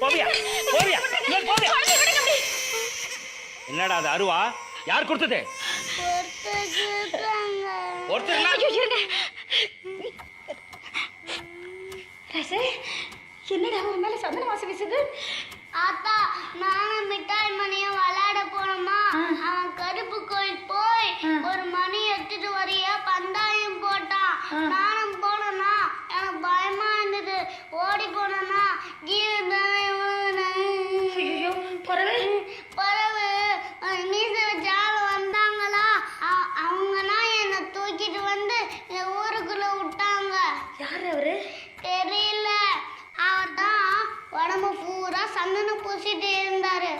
போவியா போவியா போவியா? என்னடா அது அருவா? யார் கொடுத்தது? என்னடா ஒரு மேல சந்தன வாசம் வீசுது? ஆத்தா, நானும் மிட்டாய் மணியும் விளையாட போனோமா, அவன் கருப்பு கோயில் போய் ஒரு மணி எடுத்துட்டு வரைய பந்தாயம் போட்டான். நானும் போனேன்னா எனக்கு பயமா இருந்தது. ஓடி போனேன்னா பறவை மீச வச்சால வந்தாங்களா, அவங்கன்னா என்னை தூக்கிட்டு வந்து ஊருக்குள்ள விட்டாங்க. யாரு அவரு? தெரியல. அவர் தான் உடம்பு பூரா சந்தனம் பூசிட்டு இருந்தாரு.